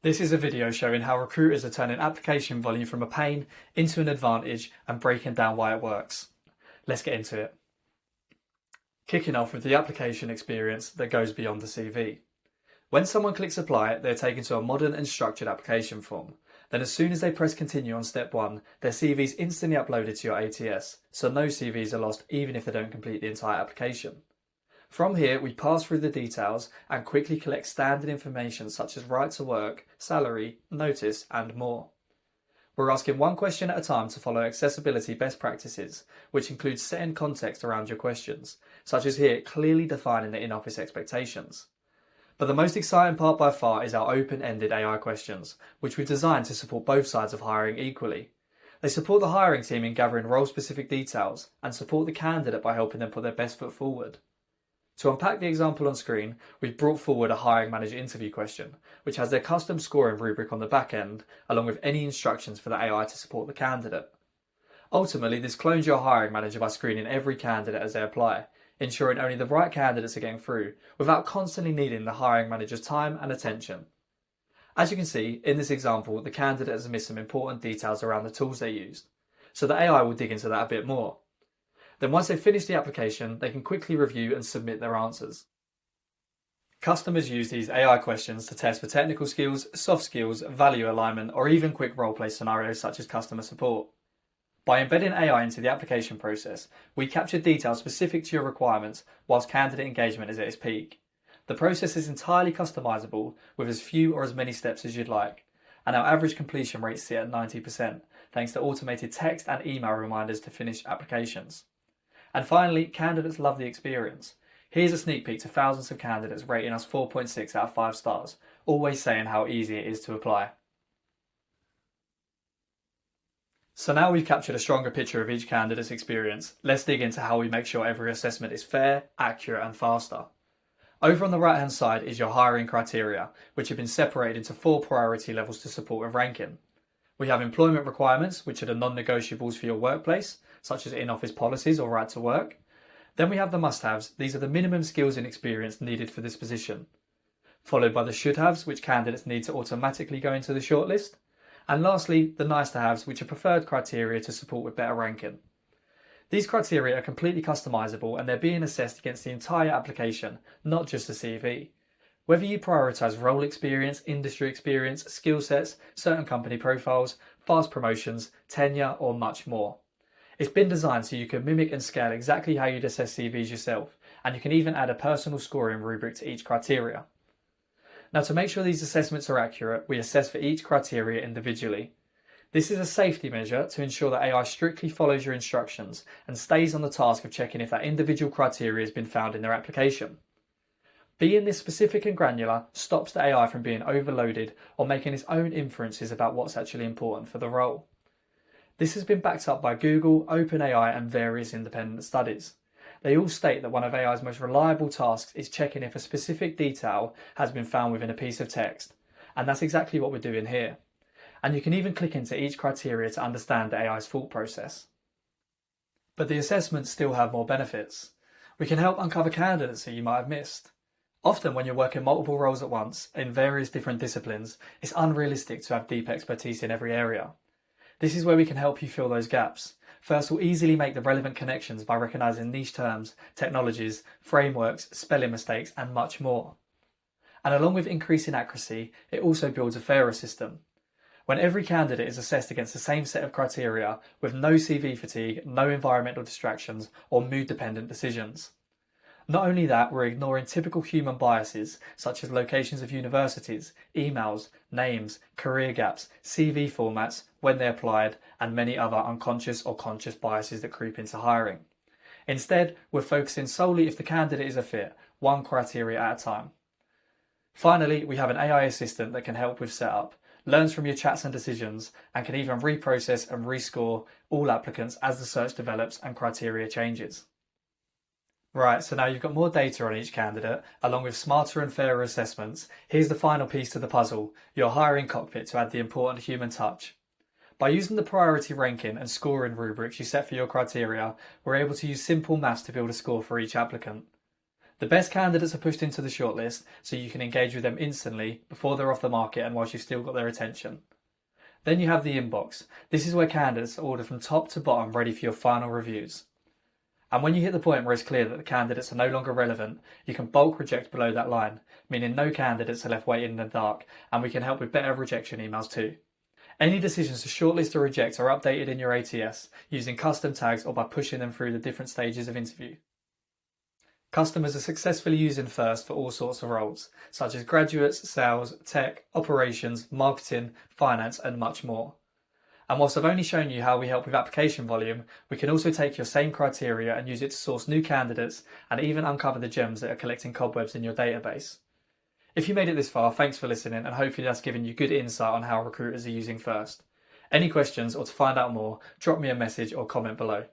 This is a video showing how recruiters are turning application volume from a pain into an advantage and breaking down why it works. Let's get into it. Kicking off with the application experience that goes beyond the CV. When someone clicks apply, they're taken to a modern and structured application form. Then as soon as they press continue on step 1, their CV is instantly uploaded to your ATS, so no CVs are lost even if they don't complete the entire application. From here, we pass through the details and quickly collect standard information such as right to work, salary, notice, and more. We're asking one question at a time to follow accessibility best practices, which includes setting context around your questions, such as here clearly defining the in-office expectations. But the most exciting part by far is our open-ended AI questions, which we've designed to support both sides of hiring equally. They support the hiring team in gathering role-specific details and support the candidate by helping them put their best foot forward. To unpack the example on screen, we've brought forward a hiring manager interview question, which has their custom scoring rubric on the back end, along with any instructions for the AI to support the candidate. Ultimately, this clones your hiring manager by screening every candidate as they apply, ensuring only the right candidates are getting through, without constantly needing the hiring manager's time and attention. As you can see, in this example, the candidate has missed some important details around the tools they used, so the AI will dig into that a bit more. Then once they've finished the application, they can quickly review and submit their answers. Customers use these AI questions to test for technical skills, soft skills, value alignment, or even quick role-play scenarios such as customer support. By embedding AI into the application process, we capture details specific to your requirements whilst candidate engagement is at its peak. The process is entirely customizable with as few or as many steps as you'd like, and our average completion rates sit at 90%, thanks to automated text and email reminders to finish applications. And finally, candidates love the experience. Here's a sneak peek to thousands of candidates rating us 4.6 out of 5 stars, always saying how easy it is to apply. So now we've captured a stronger picture of each candidate's experience, let's dig into how we make sure every assessment is fair, accurate and faster. Over on the right hand side is your hiring criteria, which have been separated into 4 priority levels to support with ranking. We have employment requirements, which are the non-negotiables for your workplace, such as in-office policies or right to work. Then we have the must-haves. These are the minimum skills and experience needed for this position. Followed by the should-haves, which candidates need to automatically go into the shortlist. And lastly, the nice-to-haves, which are preferred criteria to support with better ranking. These criteria are completely customizable and they're being assessed against the entire application, not just the CV. Whether you prioritise role experience, industry experience, skill sets, certain company profiles, fast promotions, tenure, or much more. It's been designed so you can mimic and scale exactly how you'd assess CVs yourself, and you can even add a personal scoring rubric to each criteria. Now, to make sure these assessments are accurate, we assess for each criteria individually. This is a safety measure to ensure that AI strictly follows your instructions and stays on the task of checking if that individual criteria has been found in their application. Being this specific and granular stops the AI from being overloaded or making its own inferences about what's actually important for the role. This has been backed up by Google, OpenAI and various independent studies. They all state that one of AI's most reliable tasks is checking if a specific detail has been found within a piece of text, and that's exactly what we're doing here. And you can even click into each criteria to understand the AI's thought process. But the assessments still have more benefits. We can help uncover candidates that you might have missed. Often when you're working multiple roles at once in various different disciplines, it's unrealistic to have deep expertise in every area. This is where we can help you fill those gaps. First, we'll easily make the relevant connections by recognising niche terms, technologies, frameworks, spelling mistakes and much more. And along with increasing accuracy, it also builds a fairer system. When every candidate is assessed against the same set of criteria with no CV fatigue, no environmental distractions or mood-dependent decisions. Not only that, we're ignoring typical human biases such as locations of universities, emails, names, career gaps, CV formats, when they applied, and many other unconscious or conscious biases that creep into hiring. Instead, we're focusing solely if the candidate is a fit, one criteria at a time. Finally, we have an AI assistant that can help with setup, learns from your chats and decisions, and can even reprocess and rescore all applicants as the search develops and criteria changes. Right, so now you've got more data on each candidate, along with smarter and fairer assessments. Here's the final piece to the puzzle, your hiring cockpit to add the important human touch. By using the priority ranking and scoring rubrics you set for your criteria, we're able to use simple maths to build a score for each applicant. The best candidates are pushed into the shortlist so you can engage with them instantly before they're off the market and whilst you've still got their attention. Then you have the inbox. This is where candidates are ordered from top to bottom ready for your final reviews. And when you hit the point where it's clear that the candidates are no longer relevant, you can bulk reject below that line, meaning no candidates are left waiting in the dark, and we can help with better rejection emails too. Any decisions to shortlist or reject are updated in your ATS using custom tags or by pushing them through the different stages of interview. Customers are successfully using First for all sorts of roles, such as graduates, sales, tech, operations, marketing, finance, and much more. And whilst I've only shown you how we help with application volume, we can also take your same criteria and use it to source new candidates and even uncover the gems that are collecting cobwebs in your database. If you made it this far, thanks for listening, and hopefully that's given you good insight on how recruiters are using First. Any questions or to find out more, drop me a message or comment below.